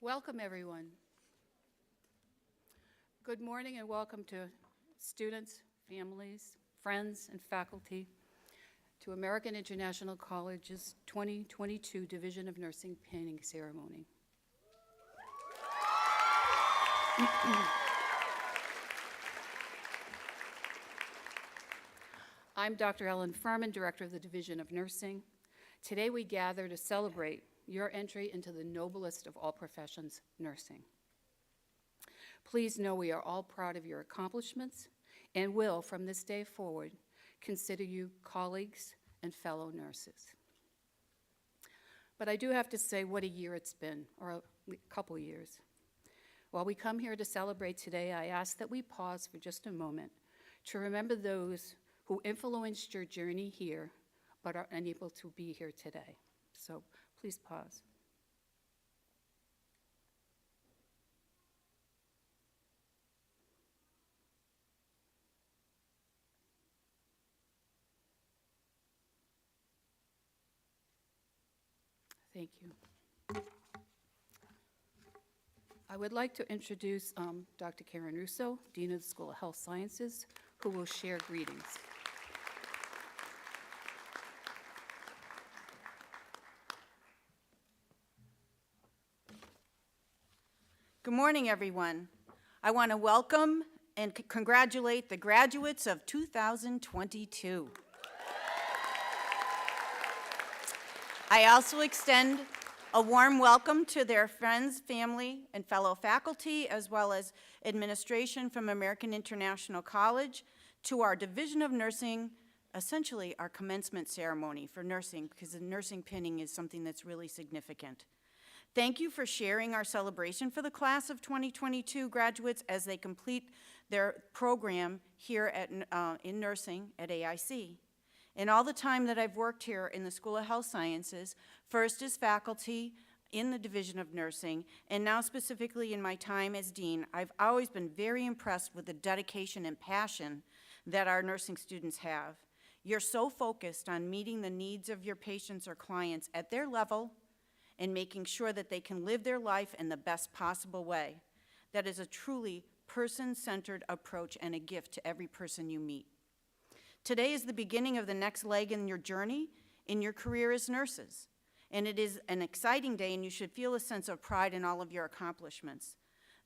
Welcome, everyone. Good morning and welcome to students, families, friends, and faculty to American International College's 2022 Division of Nursing pinning ceremony. I'm Dr. Ellen Furman, Director of the Division of Nursing. Today we gather to celebrate your entry into the noblest of all professions, nursing. Please know we are all proud of your accomplishments and will, from this day forward, consider you colleagues and fellow nurses. But I do have to say what a year it's been, or a couple years. While we come here to celebrate today, I ask that we pause for just a moment to remember those who influenced your journey here but are unable to be here today. So please pause. Thank you. I would like to introduce Dr. Karen Russo, Dean of the School of Health Sciences, who will share greetings. Good morning, everyone. I want to welcome and congratulate the graduates of 2022. I also extend a warm welcome to their friends, family, and fellow faculty, as well as administration from American International College, to our Division of Nursing, essentially our commencement ceremony for nursing, because the nursing pinning is something that's really significant. Thank you for sharing our celebration for the class of 2022 graduates as they complete their program here at, in nursing at AIC. In all the time that I've worked here in the School of Health Sciences, first as faculty in the Division of Nursing, and now specifically in my time as Dean, I've always been very impressed with the dedication and passion that our nursing students have. You're so focused on meeting the needs of your patients or clients at their level and making sure that they can live their life in the best possible way. That is a truly person-centered approach and a gift to every person you meet. Today is the beginning of the next leg in your journey in your career as nurses. And it is an exciting day, and you should feel a sense of pride in all of your accomplishments.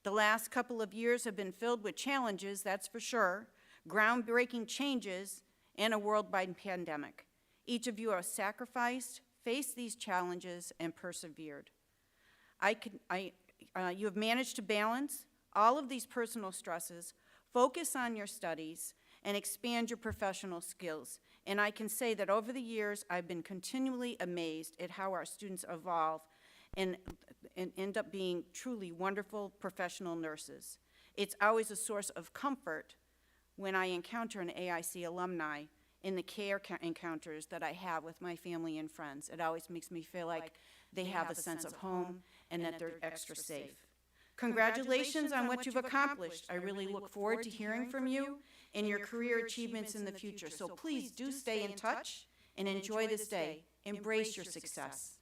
The last couple of years have been filled with challenges, that's for sure, groundbreaking changes, and a worldwide pandemic. Each of you have sacrificed, faced these challenges, and persevered. You have managed to balance all of these personal stresses, focus on your studies, and expand your professional skills. And I can say that over the years, I've been continually amazed at how our students evolve and end up being truly wonderful professional nurses. It's always a source of comfort when I encounter an AIC alumni in the care encounters that I have with my family and friends. It always makes me feel like they have a sense of home and that they're extra safe. Congratulations on what you've accomplished. I really look forward to hearing from you and your career achievements in the future. So please do stay in touch and enjoy this day. Embrace your success.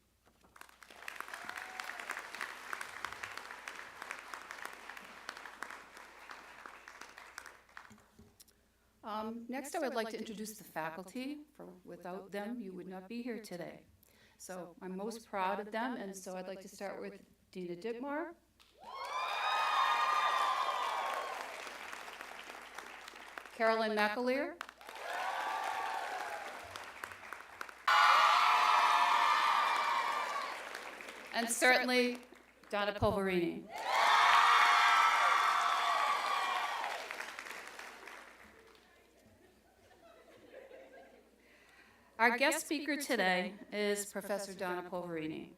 Next, I would like to introduce the faculty. Without them, you would not be here today. So I'm most proud of them, and so I'd like to start with Dina Dittmar. Carolyn McAleer. And certainly, Donna Polverini. Our guest speaker today is Professor Donna Polverini.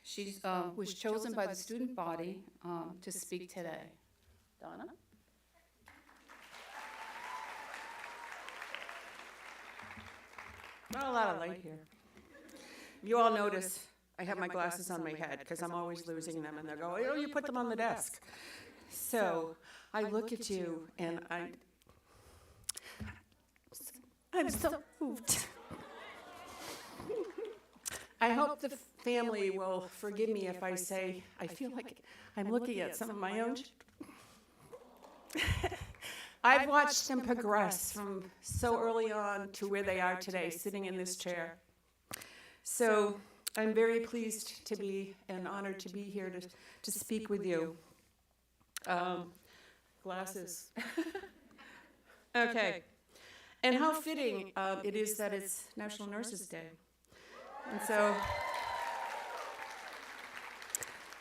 She was chosen by the student body to speak today. Donna? Not a lot of light here. You all notice I have my glasses on my head because I'm always losing them, and they're going, oh, you put them on the desk. So I look at you, and I'm so moved. I hope the family will forgive me if I say I feel like I'm looking at some of my own. I've watched them progress from so early on to where they are today, sitting in this chair. So I'm very pleased to be and honored to be here to speak with you. Glasses. Okay. And how fitting it is that it's National Nurses Day. And so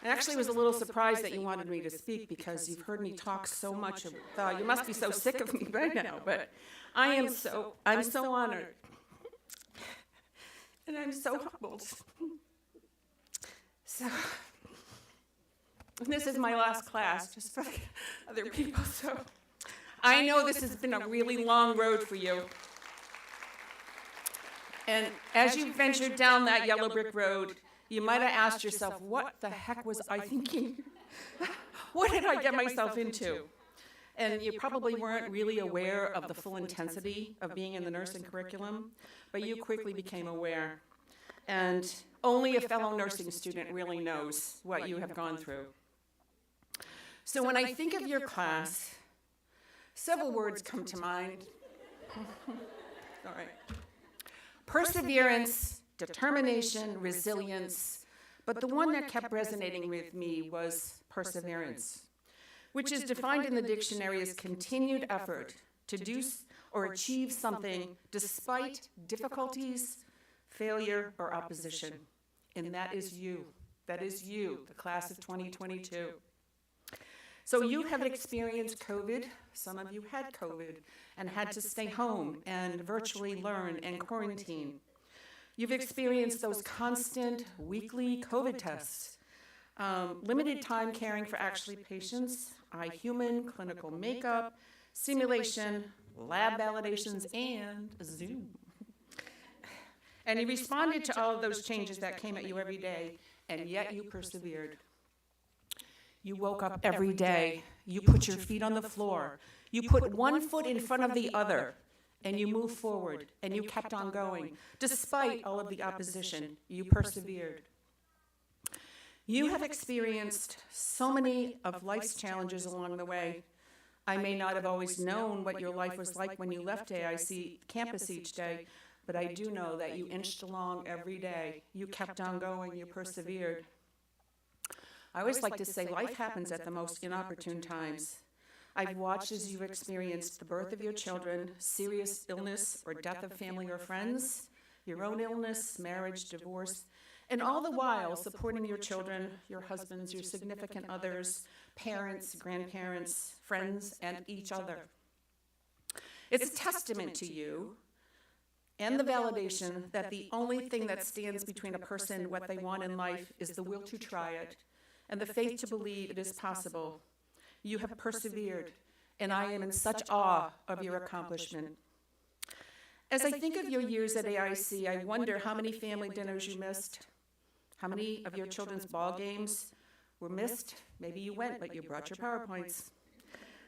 I actually was a little surprised that you wanted me to speak because you've heard me talk so much. You must be so sick of me by now, but I'm so honored. And I'm so humbled. So, this is my last class, just for other people, so I know this has been a really long road for you. And as you ventured down that yellow brick road, you might have asked yourself, what the heck was I thinking? What did I get myself into? And you probably weren't really aware of the full intensity of being in the nursing curriculum, but you quickly became aware. And only a fellow nursing student really knows what you have gone through. So when I think of your class, several words come to mind. All right. Perseverance, determination, resilience, but the one that kept resonating with me was perseverance, which is defined in the dictionary as continued effort to do or achieve something despite difficulties, failure, or opposition. And that is you. That is you, the class of 2022. So you have experienced COVID. Some of you had COVID and had to stay home and virtually learn and quarantine. You've experienced those constant weekly COVID tests, limited time caring for actually patients, iHuman, clinical makeup, simulation, lab validations, and Zoom. And you responded to all of those changes that came at you every day, and yet you persevered. You woke up every day. You put your feet on the floor. You put one foot in front of the other, and you moved forward, and you kept on going. Despite all of the opposition, you persevered. You have experienced so many of life's challenges along the way. I may not have always known what your life was like when you left AIC campus each day, but I do know that you inched along every day. You kept on going. You persevered. I always like to say life happens at the most inopportune times. I've watched as you've experienced the birth of your children, serious illness or death of family or friends, your own illness, marriage, divorce, and all the while supporting your children, your husbands, your significant others, parents, grandparents, friends, and each other. It's a testament to you and the validation that the only thing that stands between a person and what they want in life is the will to try it and the faith to believe it is possible. You have persevered, and I am in such awe of your accomplishment. As I think of your years at AIC, I wonder how many family dinners you missed, how many of your children's ball games were missed. Maybe you went, but you brought your PowerPoints.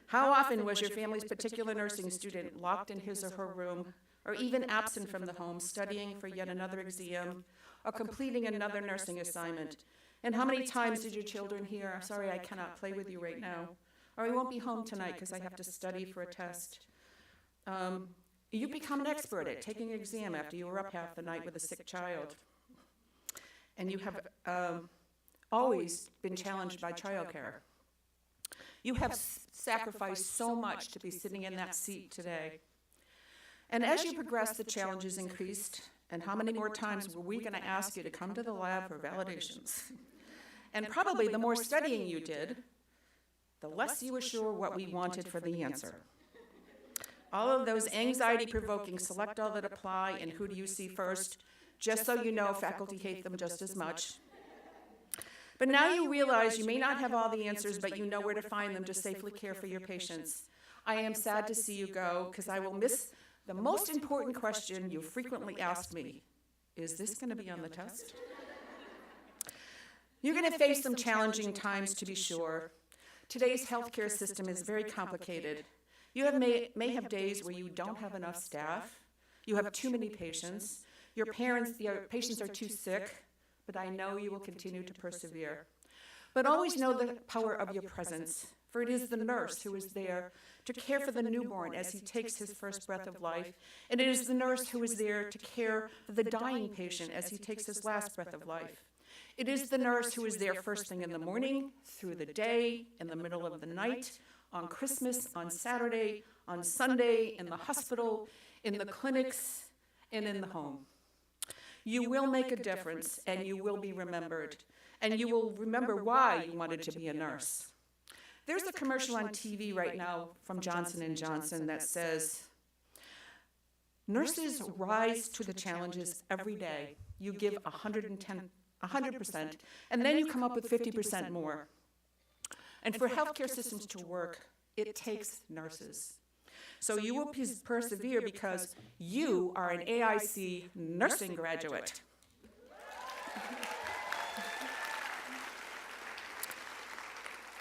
How often was your family's particular nursing student locked in his or her room, or even absent from the home, studying for yet another exam, or completing another nursing assignment? And how many times did your children hear, sorry, I cannot play with you right now, or I won't be home tonight because I have to study for a test? You become an expert at taking an exam after you were up half the night with a sick child. And you have always been challenged by childcare. You have sacrificed so much to be sitting in that seat today. And as you progressed, the challenges increased. And how many more times were we going to ask you to come to the lab for validations? And probably the more studying you did, the less you were sure what we wanted for the answer. All of those anxiety-provoking select all that apply and who do you see first, just so you know faculty hate them just as much. But now you realize you may not have all the answers, but you know where to find them to safely care for your patients. I am sad to see you go because I will miss the most important question you frequently ask me. Is this going to be on the test? You're going to face some challenging times, to be sure. Today's healthcare system is very complicated. You may have days where you don't have enough staff. You have too many patients. Your patients are too sick, but I know you will continue to persevere. But always know the power of your presence, for it is the nurse who is there to care for the newborn as he takes his first breath of life, and it is the nurse who is there to care for the dying patient as he takes his last breath of life. It is the nurse who is there first thing in the morning, through the day, in the middle of the night, on Christmas, on Saturday, on Sunday, in the hospital, in the clinics, and in the home. You will make a difference, and you will be remembered, and you will remember why you wanted to be a nurse. There's a commercial on TV right now from Johnson & Johnson that says, nurses rise to the challenges every day. You give 100%, and then you come up with 50% more. And for healthcare systems to work, it takes nurses. So you will persevere because you are an AIC nursing graduate.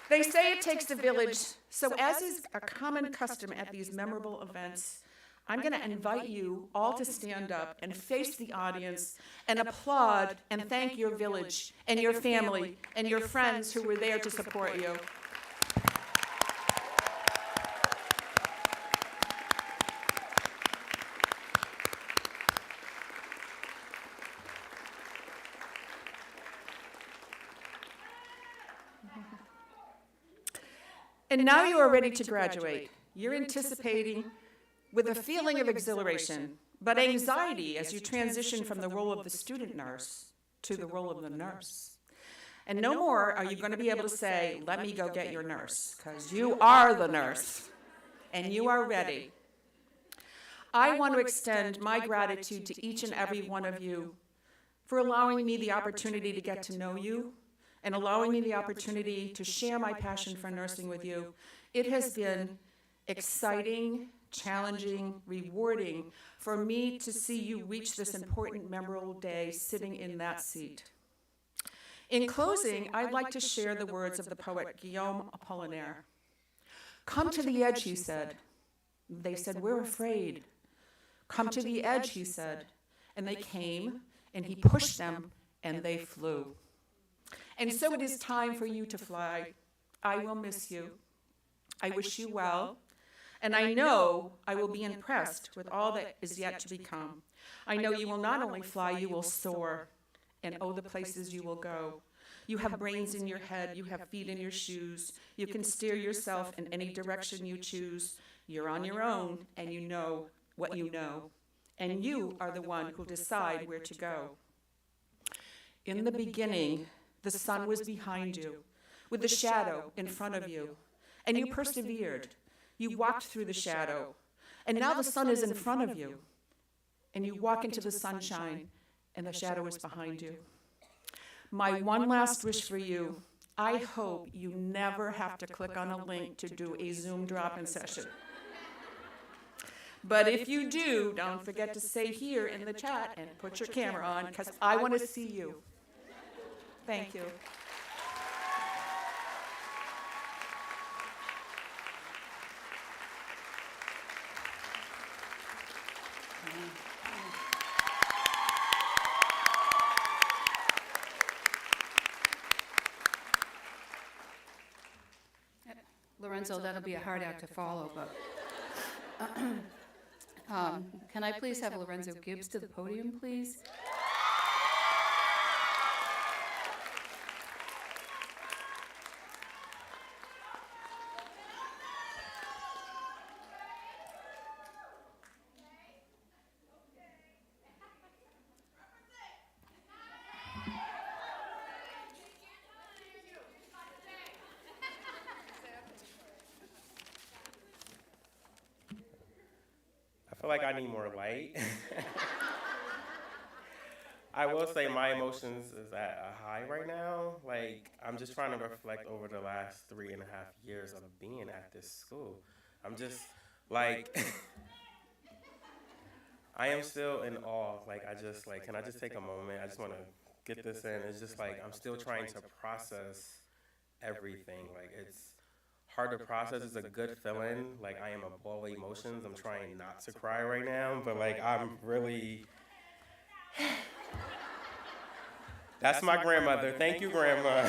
They say it takes a village, so as is a common custom at these memorable events, I'm going to invite you all to stand up and face the audience and applaud and thank your village and your family and your friends who were there to support you. And now you are ready to graduate. You're anticipating with a feeling of exhilaration, but anxiety as you transition from the role of the student nurse to the role of the nurse. And no more are you going to be able to say, let me go get your nurse, because you are the nurse, and you are ready. I want to extend my gratitude to each and every one of you for allowing me the opportunity to get to know you and allowing me the opportunity to share my passion for nursing with you. It has been exciting, challenging, rewarding for me to see you reach this important, memorable day sitting in that seat. In closing, I'd like to share the words of the poet Guillaume Apollinaire. Come to the edge, he said. They said, we're afraid. Come to the edge, he said. And they came, and he pushed them, and they flew. And so it is time for you to fly. I will miss you. I wish you well. And I know I will be impressed with all that is yet to become. I know you will not only fly, you will soar. And oh, the places you will go. You have brains in your head. You have feet in your shoes. You can steer yourself in any direction you choose. You're on your own, and you know what you know. And you are the one who'll decide where to go. In the beginning, the sun was behind you, with the shadow in front of you, and you persevered. You walked through the shadow, and now the sun is in front of you, and you walk into the sunshine, and the shadow is behind you. My one last wish for you, I hope you never have to click on a link to do a Zoom drop-in session. But if you do, don't forget to say here in the chat and put your camera on, because I want to see you. Thank you. Lorenzo, that'll be a hard act to follow, but can I please have Lorenzo Gibbs to the podium, please? I feel like I need more light. I will say my emotions is at a high right now. Like, I'm just trying to reflect over the last 3.5 years of being at this school. I'm just, like, I am still in awe. Like, can I just take a moment? I just want to get this in. It's just like, I'm still trying to process everything. Like, it's hard to process. It's a good feeling. Like, I am a ball of emotions. I'm trying not to cry right now, but like, I'm really, That's my grandmother. Thank you, Grandma.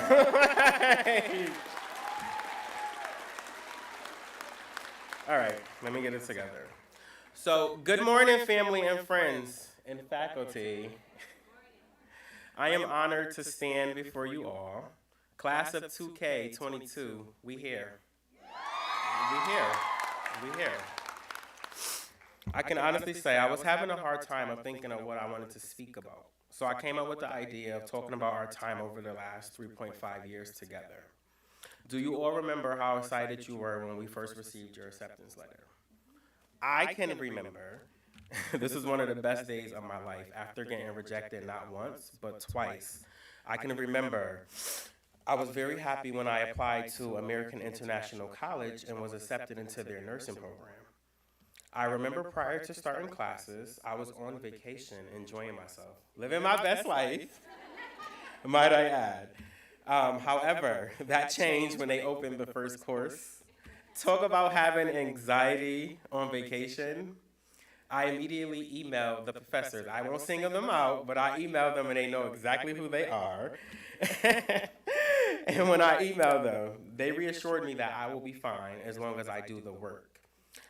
All right, let me get it together. So, good morning, family and friends and faculty. I am honored to stand before you all. Class of 2K22, we here. We here. We here. I can honestly say I was having a hard time of thinking of what I wanted to speak about. So I came up with the idea of talking about our time over the last 3.5 years together. Do you all remember how excited you were when we first received your acceptance letter? I can remember, this is one of the best days of my life, after getting rejected not once, but twice. I can remember I was very happy when I applied to American International College and was accepted into their nursing program. I remember prior to starting classes, I was on vacation enjoying myself, living my best life, might I add. However, that changed when they opened the first course. Talk about having anxiety on vacation. I immediately emailed the professors. I won't single them out, but I emailed them and they know exactly who they are. And when I emailed them, they reassured me that I will be fine as long as I do the work.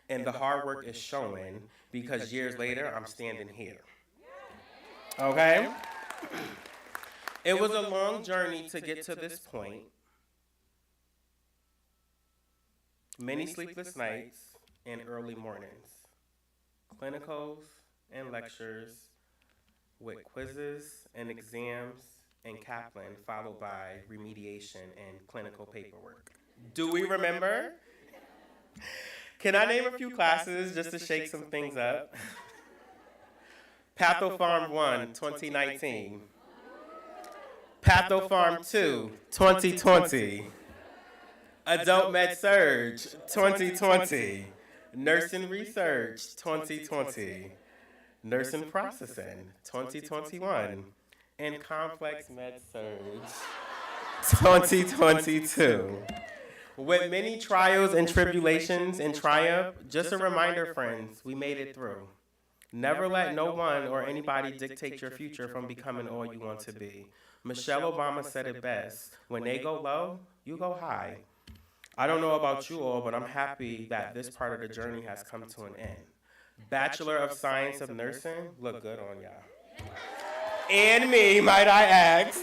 And the hard work is showing because years later, I'm standing here. Okay? It was a long journey to get to this point. Many sleepless nights and early mornings. Clinicals and lectures with quizzes and exams and Kaplan, followed by remediation and clinical paperwork. Do we remember? Can I name a few classes just to shake some things up? Pathopharm 1, 2019. Pathopharm 2, 2020. Adult Med Surg, 2020. Nursing Research, 2020. Nursing Processing, 2021. And Complex Med Surg, 2022. With many trials and tribulations and triumph, just a reminder, friends, we made it through. Never let no one or anybody dictate your future from becoming all you want to be. Michelle Obama said it best, when they go low, you go high. I don't know about you all, but I'm happy that this part of the journey has come to an end. Bachelor of Science of Nursing, look good on y'all. And me, might I ask.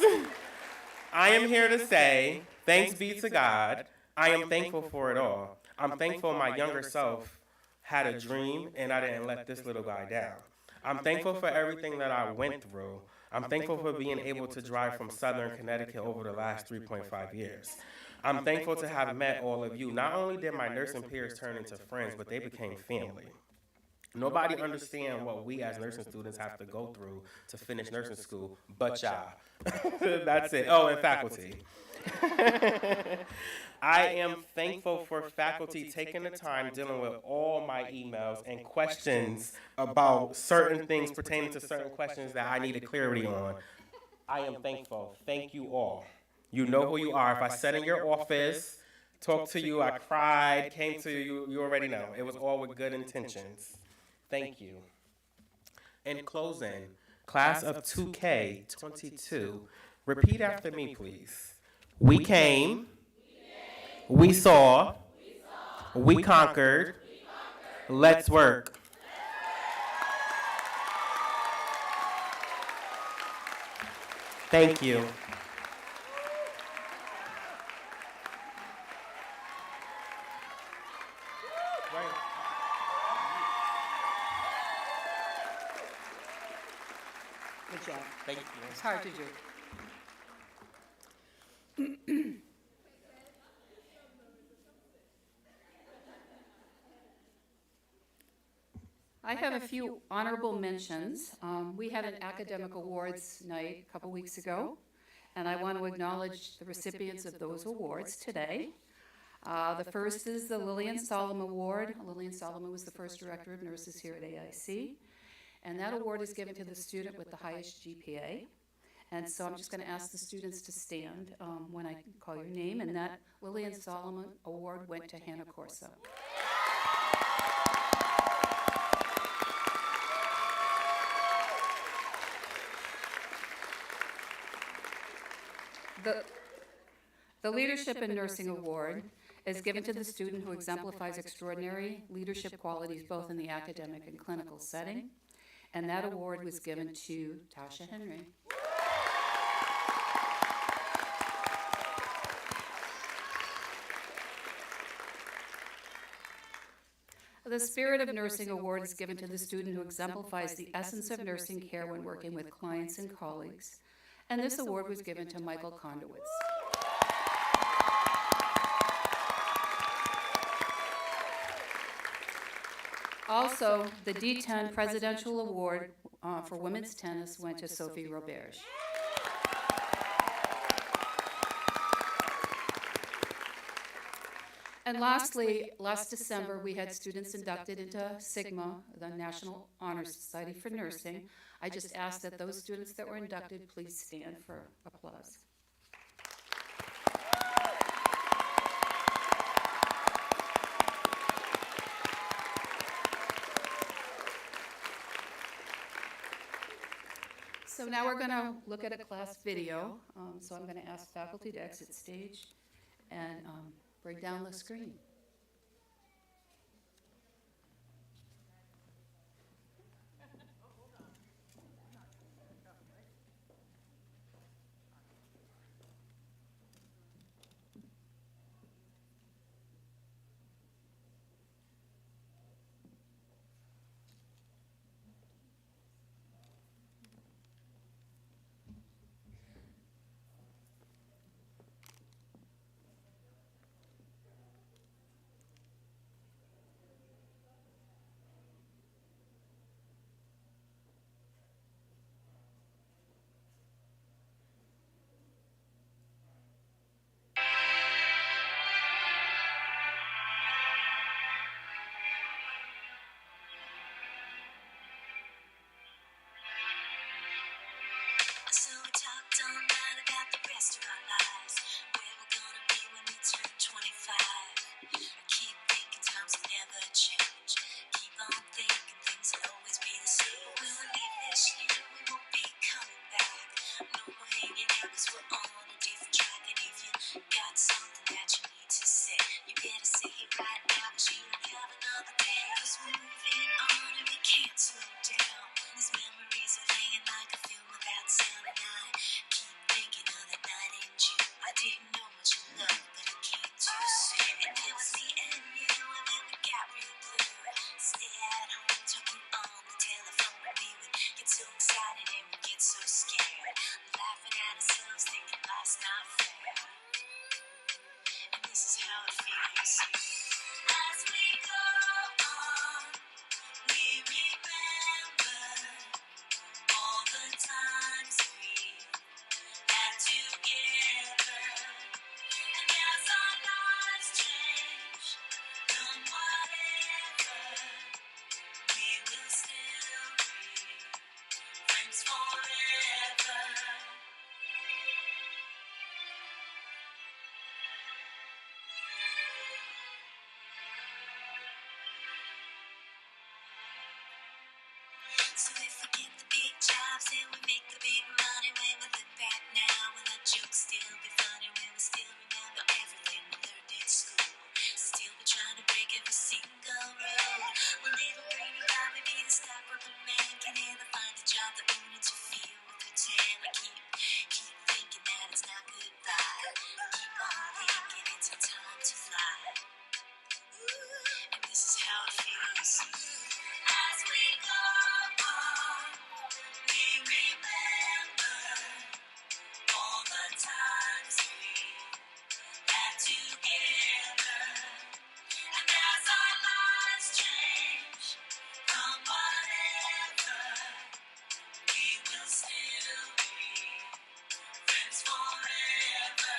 I am here to say, thanks be to God, I am thankful for it all. I'm thankful my younger self had a dream and I didn't let this little guy down. I'm thankful for everything that I went through. I'm thankful for being able to drive from Southern Connecticut over the last 3.5 years. I'm thankful to have met all of you. Not only did my nursing peers turn into friends, but they became family. Nobody understands what we as nursing students have to go through to finish nursing school, but y'all. That's it. Oh, and faculty. I am thankful for faculty taking the time dealing with all my emails and questions about certain things pertaining to certain questions that I needed clarity on. I am thankful. Thank you all. You know who you are. If I sat in your office, talked to you, I cried, came to you, you already know. It was all with good intentions. Thank you. In closing, class of 2K22, repeat after me, please. We came, we saw, we conquered, let's work. Thank you. Good job. Thank you. It's hard to do. I have a few honorable mentions. We had an academic awards night a couple weeks ago, and I want to acknowledge the recipients of those awards today. The first is the Lillian Solomon Award. Lillian Solomon was the first director of nurses here at AIC, and that award is given to the student with the highest GPA. And so I'm just going to ask the students to stand when I call your name, and that Lillian Solomon Award went to Hannah Corso. The Leadership in Nursing Award is given to the student who exemplifies extraordinary leadership qualities both in the academic and clinical setting, and that award was given to Tasha Henry. The Spirit of Nursing Award is given to the student who exemplifies the essence of nursing care when working with clients and colleagues, and this award was given to Michael Kondowitz. Also, the D10 Presidential Award for women's tennis went to Sophie Roberge. And lastly, last December, we had students inducted into Sigma, the National Honor Society for Nursing. I just ask that those students that were inducted please stand for applause. So now we're going to look at a class video. So I'm going to ask faculty to exit stage and bring down the screen. So we talked all night about the rest of our lives, where we're gonna be when we turn 25. I keep thinking times will never change. Keep on thinking things will always be the same. When we leave this year, we won't be coming back. No more hanging out 'cause we're on a different track. And if you got something that you need to say, you better say it right now 'cause you don't have another day. 'Cause we're moving on and we can't slow down. These memories are playing like a film without sound. And I keep thinking of that night in June. I didn't know what you loved, but it came too soon. And it was me and you, and then we got real blue. Stay at home talking on the telephone, and we would get so excited and we'd get so scared, laughing at ourselves, thinking life's not fair. And this is how it feels. As we go on, we remember all the times we had together. And as our lives change, come whatever, we will still be friends forever. So if we get the big jobs and we make the big money, when we look back now, will the jokes still be funny? Will we still remember everything we learned in school? Still be trying to break every single rule? Will little Greeny Bobby be the stockbroker man? Can he ever find a job that won't interfere with her tan? I keep thinking that it's not goodbye. Keep on thinking it's our time to fly. And this is how it feels. As we go on, we remember all the times we had together. And as our lives change, come whatever, we will still be friends forever.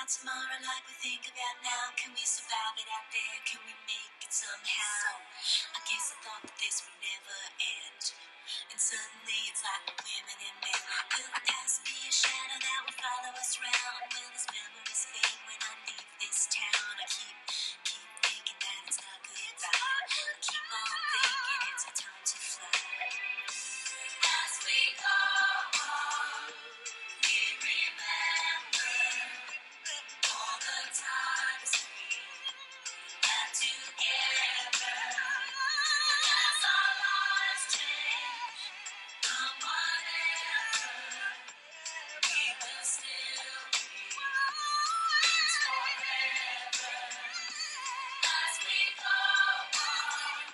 about tomorrow like we think about now? Can we survive it out there? Can we make it somehow? I guess I thought that this would never end. And suddenly it's like we're women and men. Will the past be a shadow that will follow us round? Will this memories fade when I leave this town? I keep thinking that it's not goodbye. I keep on thinking it's our time to fly. As we go on, we remember all the times we had together. And as our lives change from whatever, we will still be friends forever. As we go on,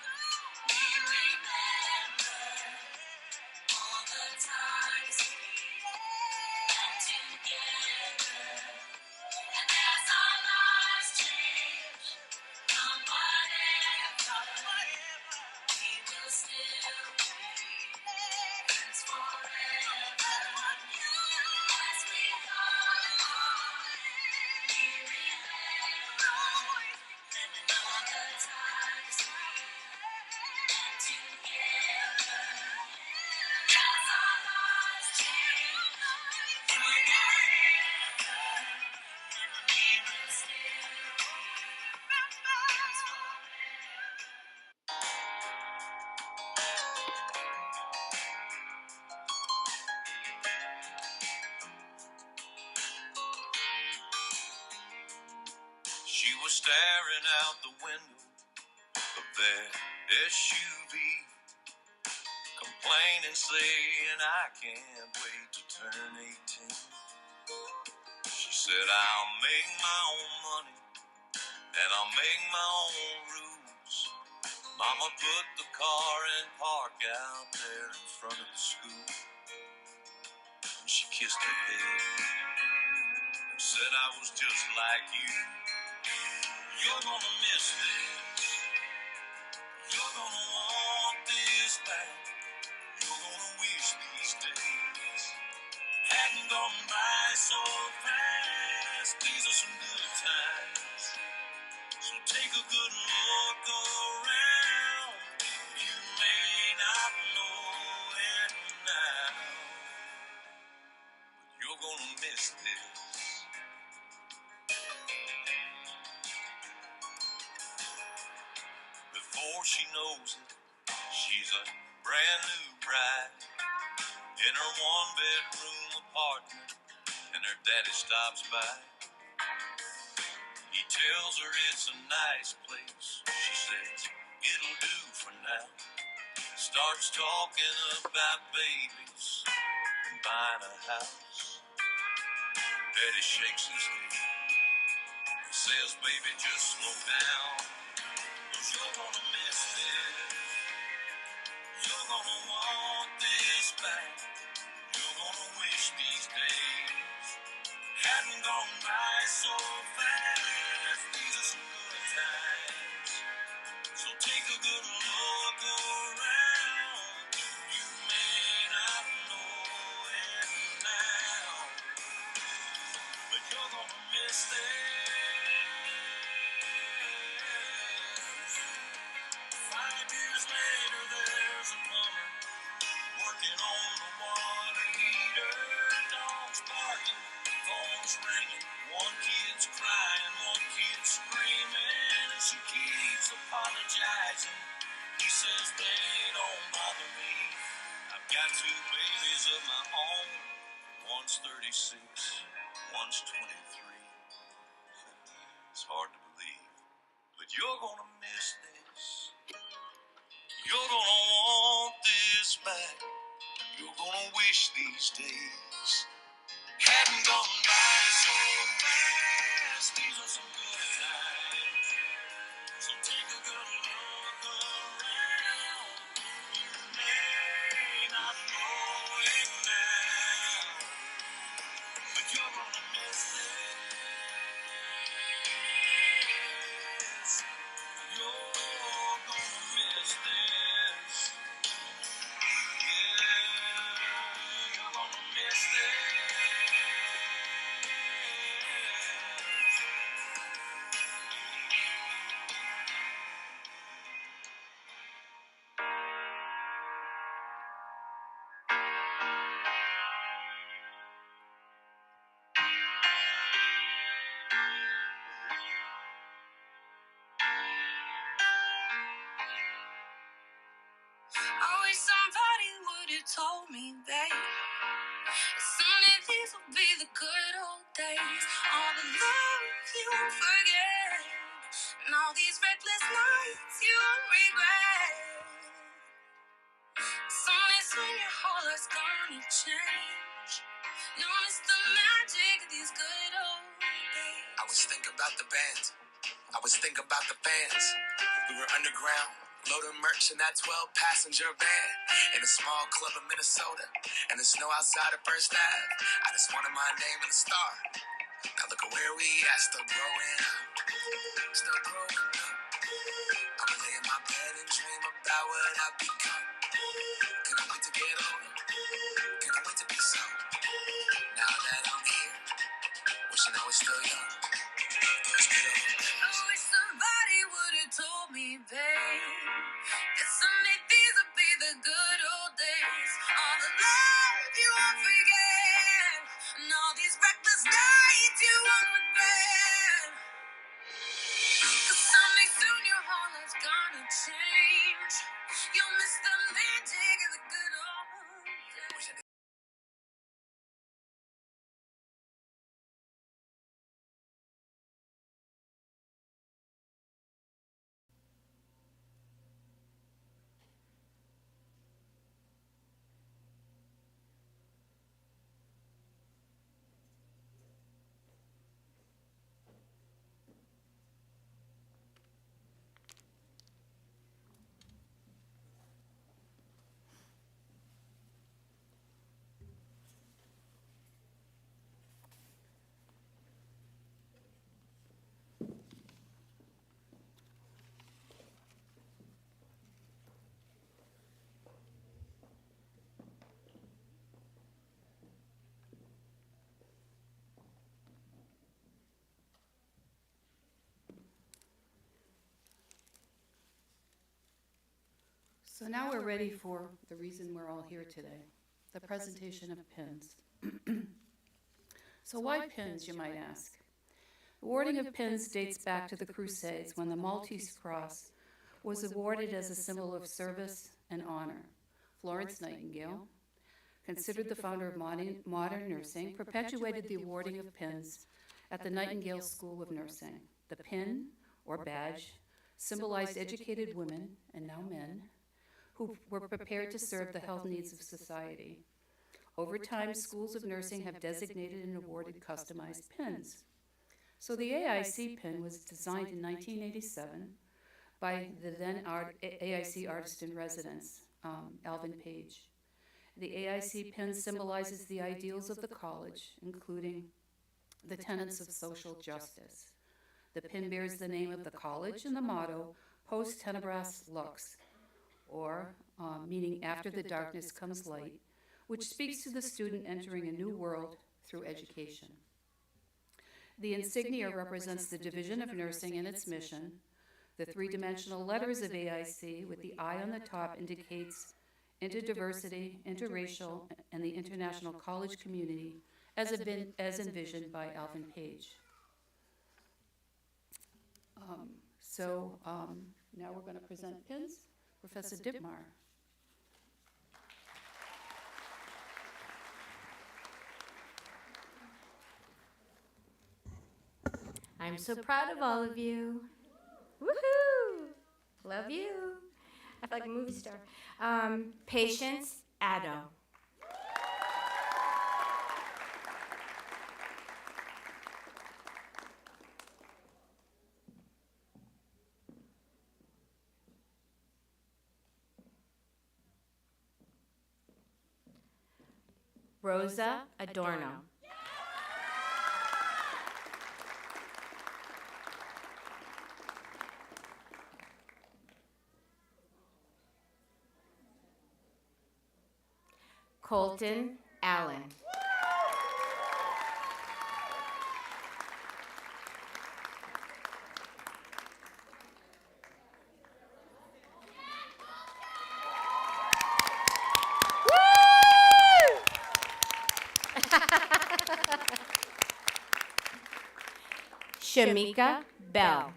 we remember all the times we had together. And as our lives change from whatever, we will still be friends forever. As we go on, we remember all the times we had together. As our lives change from whatever, we will still be friends forever. She was staring out the window of their SUV, complaining, saying, I can't wait to turn 18. She said, I'll make my own money and I'll make my own rules. Mama put the car in park out there in front of the school, and she kissed her head and said, I was just like you. You're gonna miss this. You're gonna want this back. You're gonna wish these days hadn't gone by so fast. These are some good times, so take a good look around. You may not know it now, but you're gonna miss this. Before she knows it, she's a brand new bride in her one-bedroom apartment, and her daddy stops by. He tells her it's a nice place. She says, it'll do for now. Starts talking about babies and buying a house. Daddy shakes his head. He says, baby, just slow down, 'cause you're gonna miss this. You're gonna want this back. You're gonna wish these days hadn't gone by so fast. These are some good times, so take a good look around. You may not know it now, but you're gonna miss this. 5 years later, there's a plumber working on the water heater. Dogs barking, phones ringing. One kid's crying, one kid's screaming, and she keeps apologizing. He says, they don't bother me. I've got 2 babies of my own. One's 36, one's 23. It's hard to believe, but you're gonna miss this. You're gonna want this back. You're gonna wish these days hadn't gone by so fast. These are some good times, so take a good look around. You may not know it now, but you're gonna miss this. You're gonna miss this. Yeah, you're gonna miss this. told me, babe, someday these will be the good old days. All the love you won't forget, and all these reckless nights you won't regret. Someday soon your whole life's gonna change. You'll miss the magic of these good old days. I was thinking about the bands. I was thinking about the fans. We were underground, loading merch in that 12-passenger van in a small club in Minnesota, and the snow outside of First Ave. I just wanted my name and a star. Now look at where we at, still growing up, still growing up. I'ma lay in my bed and dream about what I've become. Couldn't wait to get older, couldn't wait to be sober. Now that I'm here, wishing I was still young. Those good old days. I wish somebody would've told me, babe, that someday these would be the good old days. All the love you won't forget, and all these reckless nights you won't regret. 'Cause someday soon your whole life's gonna change. You'll miss the magic of the good old days. So now we're ready for the reason we're all here today, the presentation of pins. So why pins, you might ask? The awarding of pins dates back to the Crusades, when the Maltese Cross was awarded as a symbol of service and honor. Florence Nightingale, considered the founder of modern nursing, perpetuated the awarding of pins at the Nightingale School of Nursing. The pin, or badge, symbolized educated women, and now men, who were prepared to serve the health needs of society. Over time, schools of nursing have designated and awarded customized pins. So the AIC pin was designed in 1987 by the then AIC artist in residence, Alvin Page. The AIC pin symbolizes the ideals of the college, including the tenets of social justice. The pin bears the name of the college and the motto, Post Tenebras Lux, or meaning after the darkness comes light, which speaks to the student entering a new world through education. The insignia represents the Division of Nursing and its mission. The three-dimensional letters of AIC with the I on the top indicates interdiversity, interracial, and the international college community as envisioned by Alvin Page. Now we're going to present pins. Professor Dittmar. I'm so proud of all of you. Woohoo! Love you. I feel like a movie star. Patience Addo. Rosa Adorno. Colton Allen. Shamika Bell.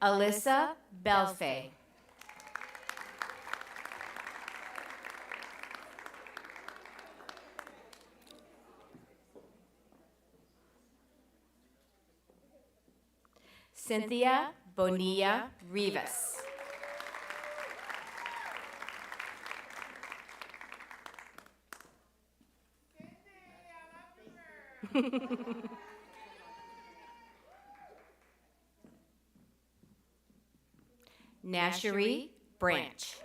Alyssa Belfay. Cynthia Bonilla Rivas. Nashari Branch.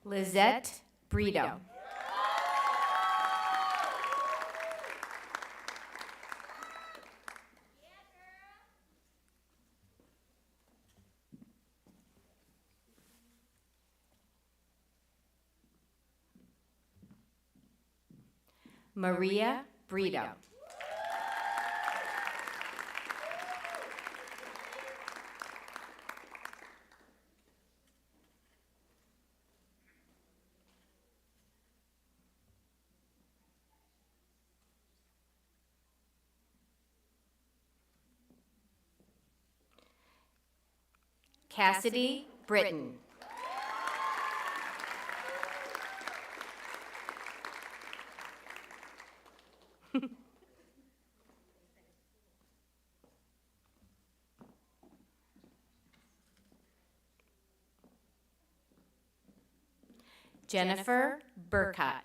Lizette Brito. Maria Brito. Cassidy Britton. Jennifer Burkott.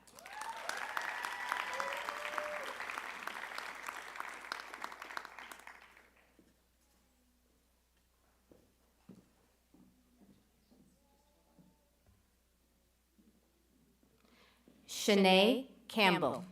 Shanae Campbell.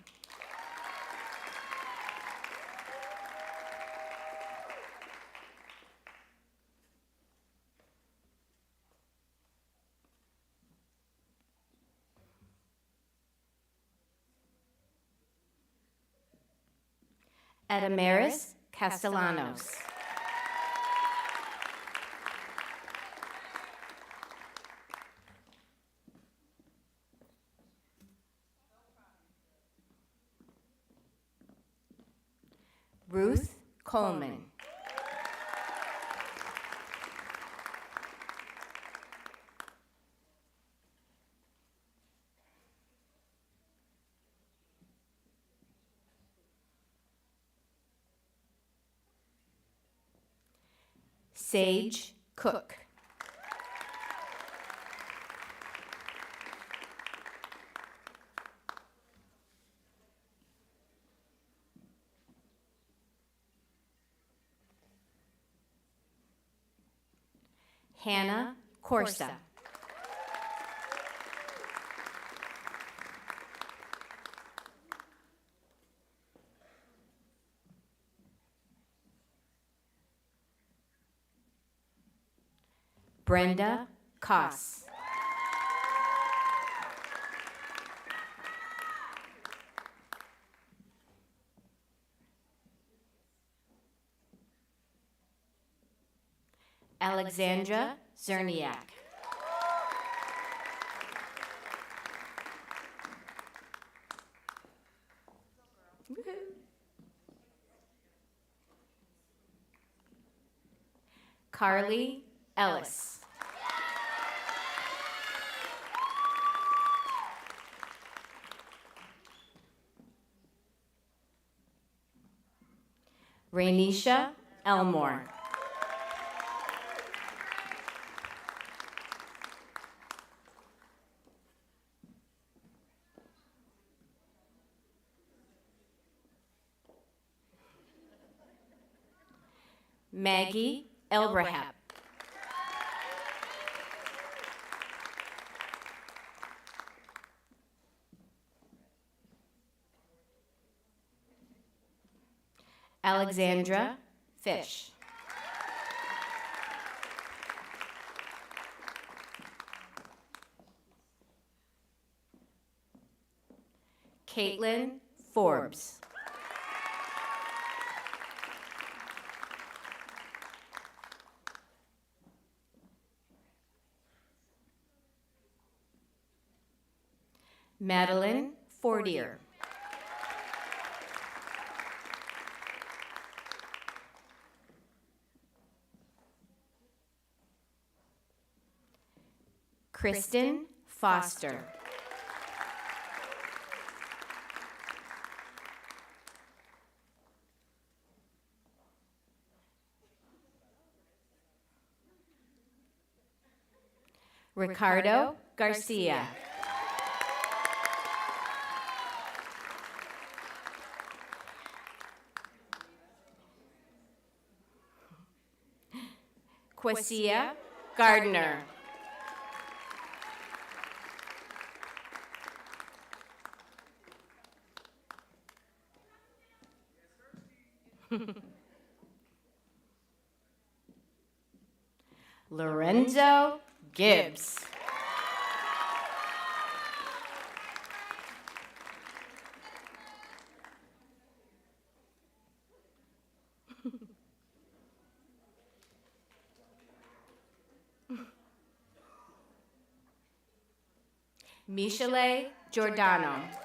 Adamaris Castellanos. Ruth Coleman. Sage Cook. Hannah Corsa. Brenda Koss. Alexandra Zerniak. Carly Ellis. Rainisha Elmore. Maggie Elbraham. Alexandra Fish. Caitlin Forbes. Madeline Fortier. Kristen Foster. Ricardo Garcia. Quesia Gardner. Lorenzo Gibbs. Michele Giordano.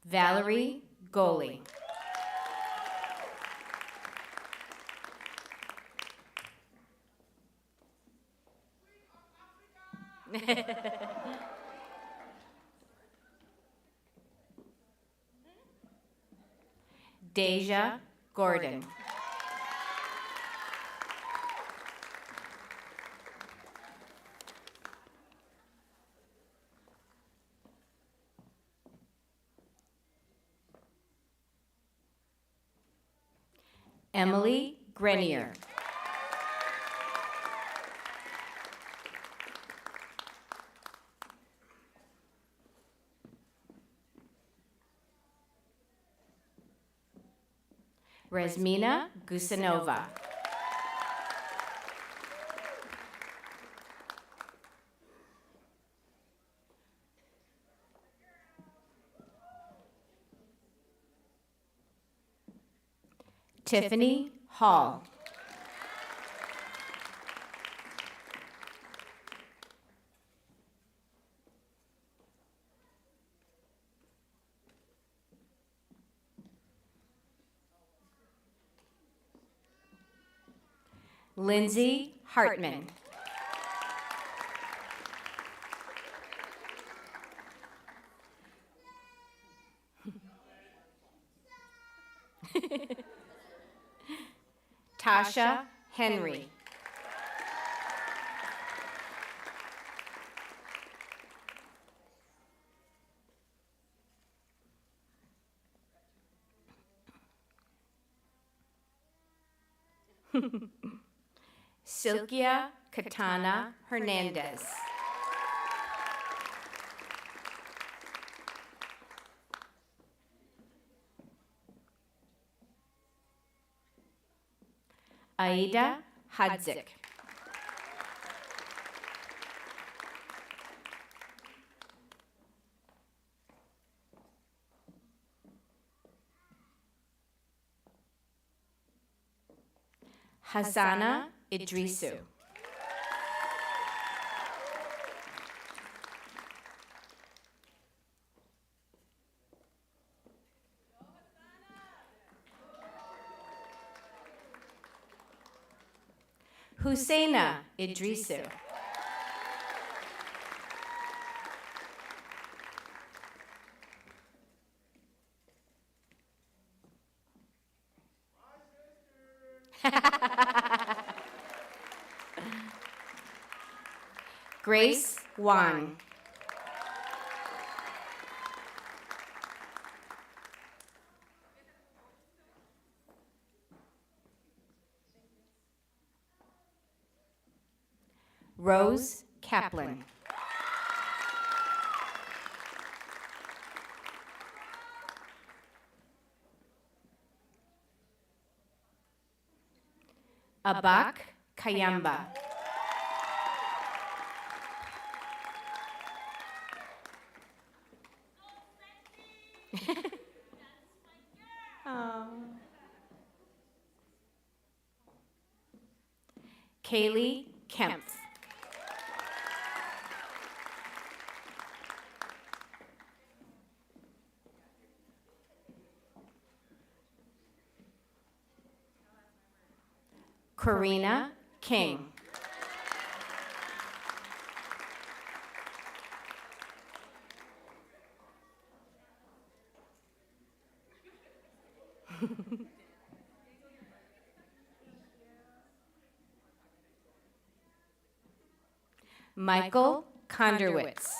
Valerie Goley. Deja Gordon. Emily Grenier. Resmina Gusanova. Tiffany Hall. Lindsay Hartman. Tasha Henry. Silkia Katana Hernandez. Aida Hadzik. Hassana Idrisu. Husseina Idrisu. Grace Wan. Rose Kaplan. Abak Kayamba. Kaylee Kempf. Karina King. Michael Konderwitz.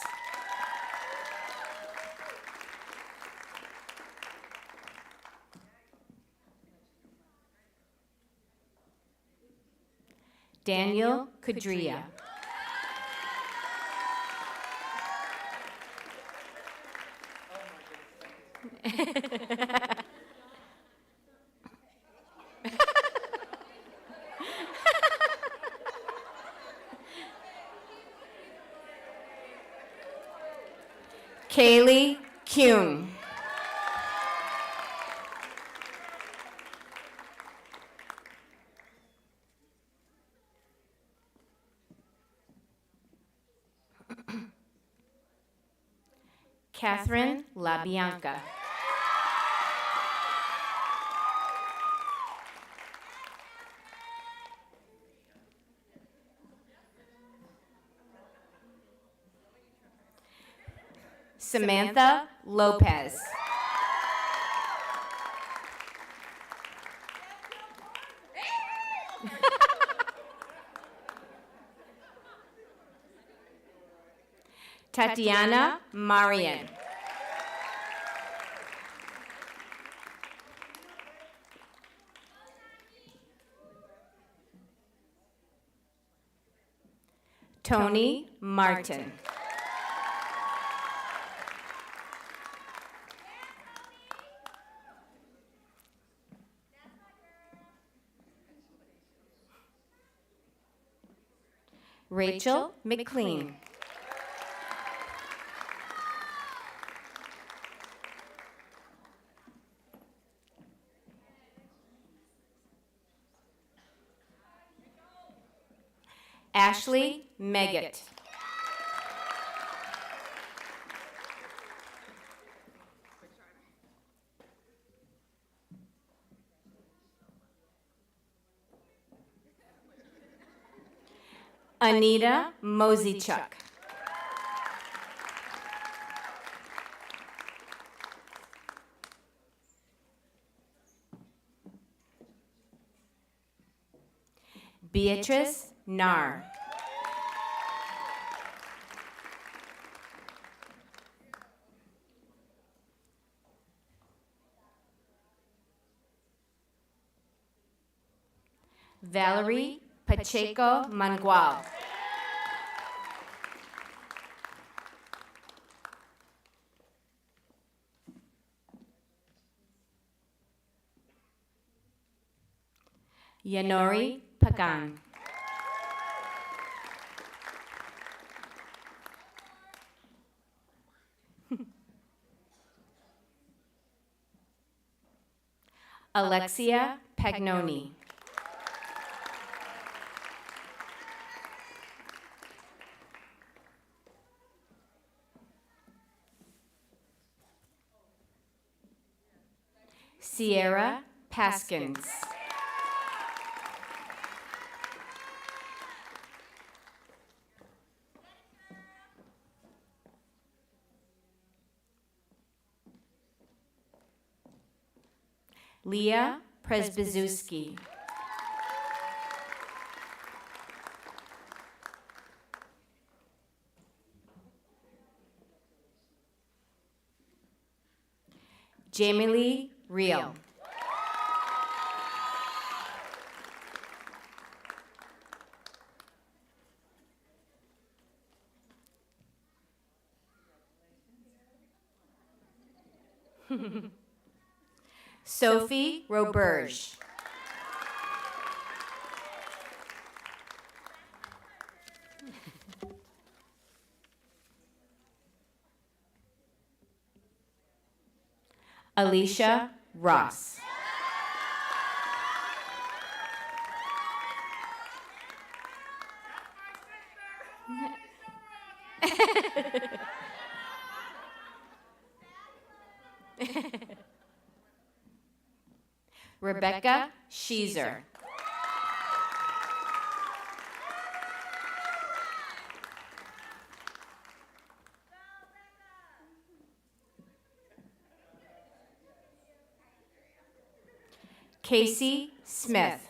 Daniel Kudria. Kaylee Kuhn. Catherine LaBianca. Samantha Lopez. Tatiana Marian. Tony Martin. Rachel McLean. Ashley Meggett. Anita Moseychuk. Beatrice Narr. Valerie Pacheco Mangual. Yanori Pagan. Alexia Pagnoni. Sierra Paskins. Leah Presbyzewski. Jamie Lee Real. Sophie Roberge. Alicia Ross. Rebecca Sheezer. Casey Smith.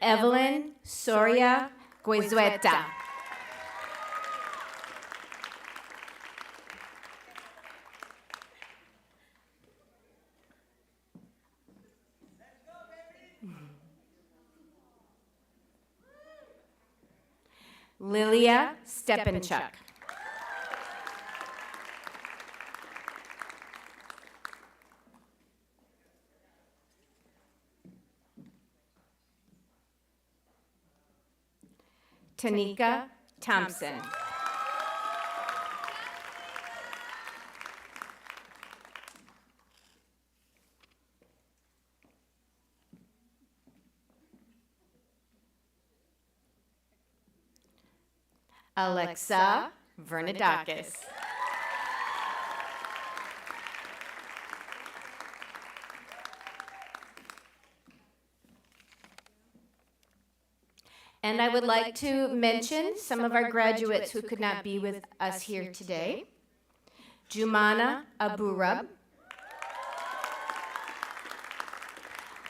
Evelyn Soria Guizueta. Lilia Stepanchuk. Tanika Thompson. Alexa Vernadakis. And I would like to mention some of our graduates who could not be with us here today. Jumana Aburab,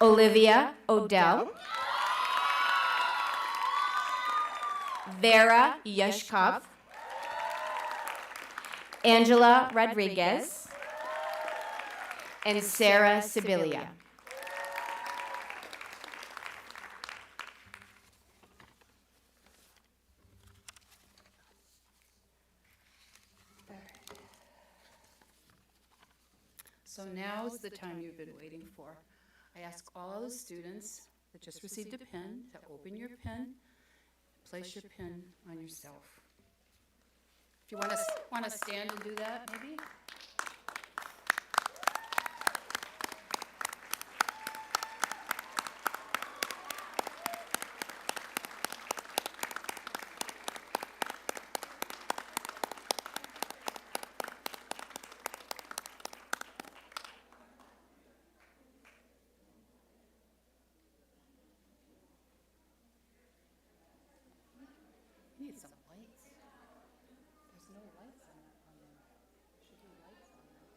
Olivia Odell, Vera Yeshkov, Angela Rodriguez, and Sarah Sibilia. So now's the time you've been waiting for. I ask all the students that just received a pin to open your pin, place your pin on yourself. If you want to stand and do that, maybe? You need some lights. There's no lights on that one. There should be lights on that.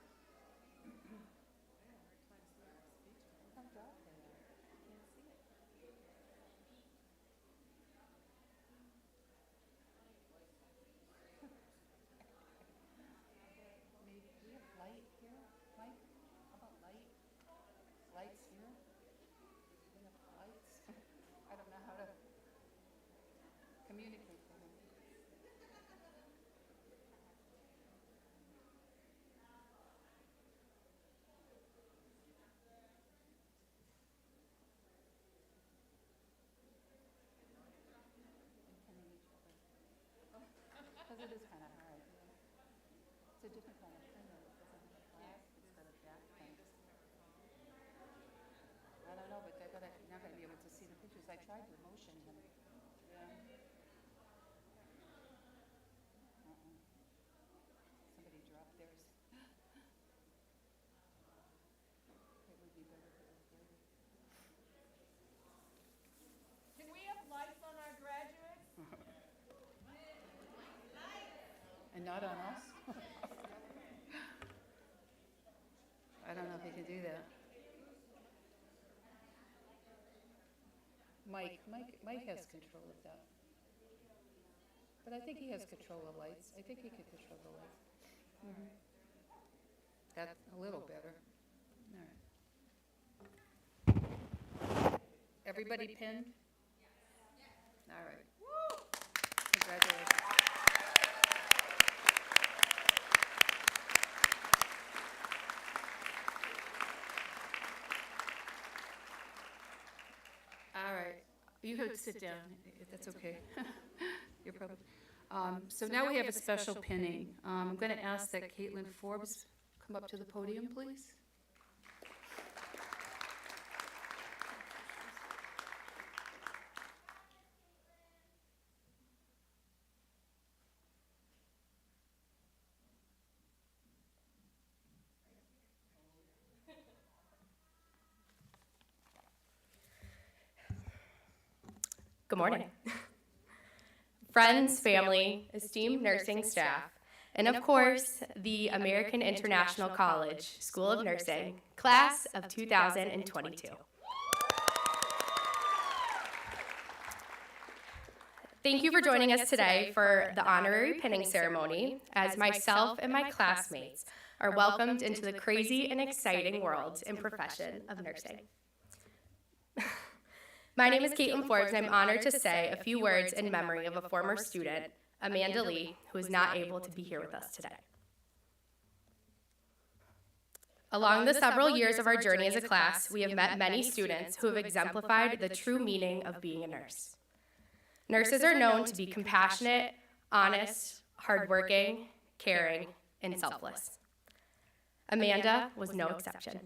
Comes out there. Can't see it. Maybe we have light here, Mike? How about light? Lights here? We have lights? I don't know how to communicate with them. Because it is kind of hard. It's a different kind of thing. It doesn't have a glass instead of that thing. I don't know, but they're not going to be able to see the pictures. I tried to motion him. Yeah. Somebody dropped theirs. It would be better if it was dirty. Can we have lights on our graduates? And not on us? I don't know if he can do that. Mike has control of that. But I think he has control of lights. I think he can control the lights. That's a little better. All right. Everybody pinned? All right. Congratulations. You could sit down, that's okay. You're probably, so now we have a special pinning. I'm going to ask that Caitlin Forbes come up to the podium, please. Good morning. Friends, family, esteemed nursing staff, and of course, the American International College School of Nursing, class of 2022. Thank you for joining us today for the honorary pinning ceremony, as myself and my classmates are welcomed into the crazy and exciting world and profession of nursing. My name is Caitlin Forbes, and I'm honored to say a few words in memory of a former student, Amanda Lee, who is not able to be here with us today. Along the several years of our journey as a class, we have met many students who have exemplified the true meaning of being a nurse. Nurses are known to be compassionate, honest, hardworking, caring, and selfless. Amanda was no exception.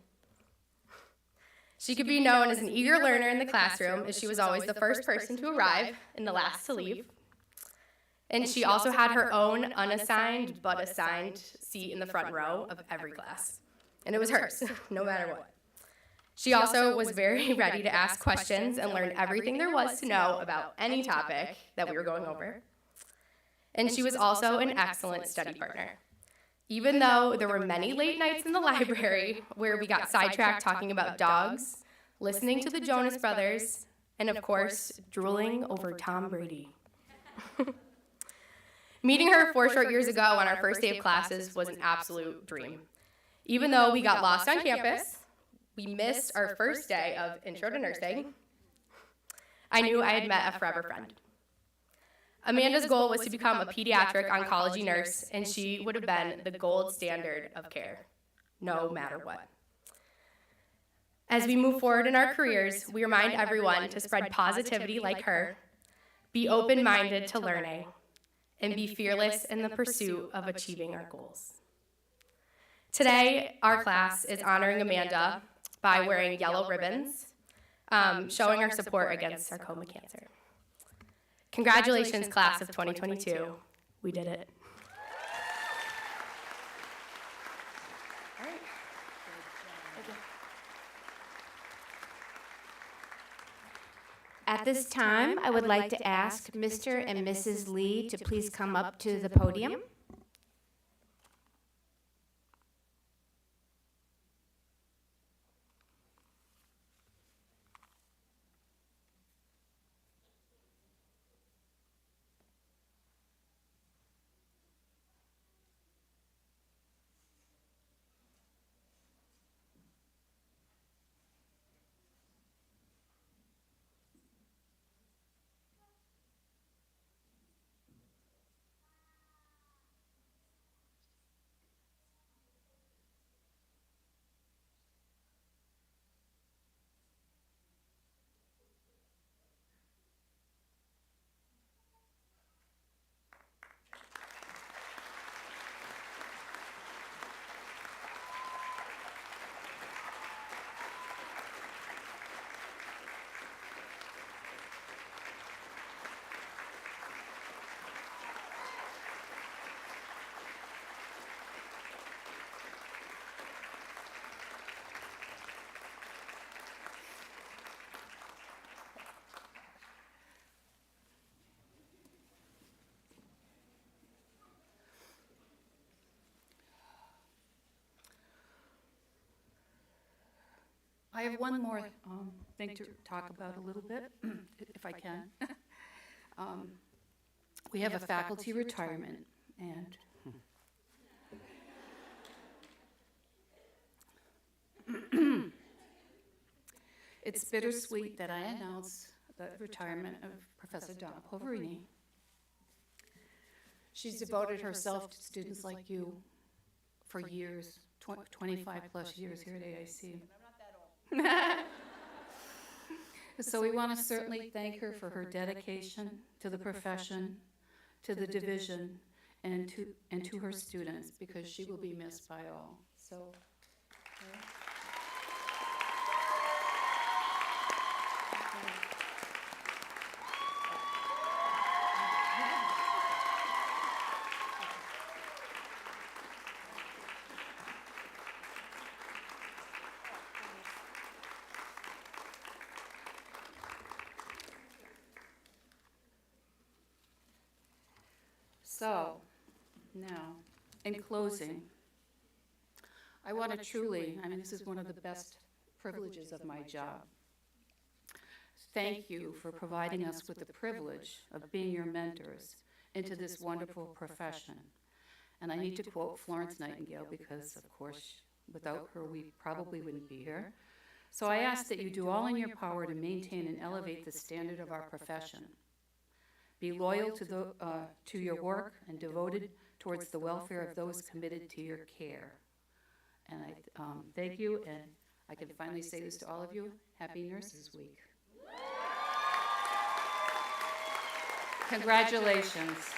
She could be known as an eager learner in the classroom, as she was always the first person to arrive and the last to leave. And she also had her own unassigned but assigned seat in the front row of every class. And it was hers, no matter what. She also was very ready to ask questions and learn everything there was to know about any topic that we were going over. And she was also an excellent study partner. Even though there were many late nights in the library where we got sidetracked talking about dogs, listening to the Jonas Brothers, and of course, drooling over Tom Brady. Meeting her 4 short years ago on our first day of classes was an absolute dream. Even though we got lost on campus, we missed our first day of Intro to Nursing, I knew I had met a forever friend. Amanda's goal was to become a pediatric oncology nurse, and she would have been the gold standard of care, no matter what. As we move forward in our careers, we remind everyone to spread positivity like her, be open-minded to learning, and be fearless in the pursuit of achieving our goals. Today, our class is honoring Amanda by wearing yellow ribbons, showing our support against sarcoma cancer. Congratulations, class of 2022. We did it. At this time, I would like to ask Mr. and Mrs. Lee to please come up to the podium. I have one more thing to talk about a little bit, if I can. We have a faculty retirement, and it's bittersweet that I announce the retirement of Professor Donna Poverini. She's devoted herself to students like you for years, 25 plus years here at AIC. So we want to certainly thank her for her dedication to the profession, to the division, and to her students, because she will be missed by all. So. So, now, in closing, I want to truly, I mean, this is one of the best privileges of my job. Thank you for providing us with the privilege of being your mentors into this wonderful profession. And I need to quote Florence Nightingale because, of course, without her, we probably wouldn't be here. So I ask that you do all in your power to maintain and elevate the standard of our profession. Be loyal to your work and devoted towards the welfare of those committed to your care. And I thank you, and I can finally say this to all of you, Happy Nurses Week. Congratulations.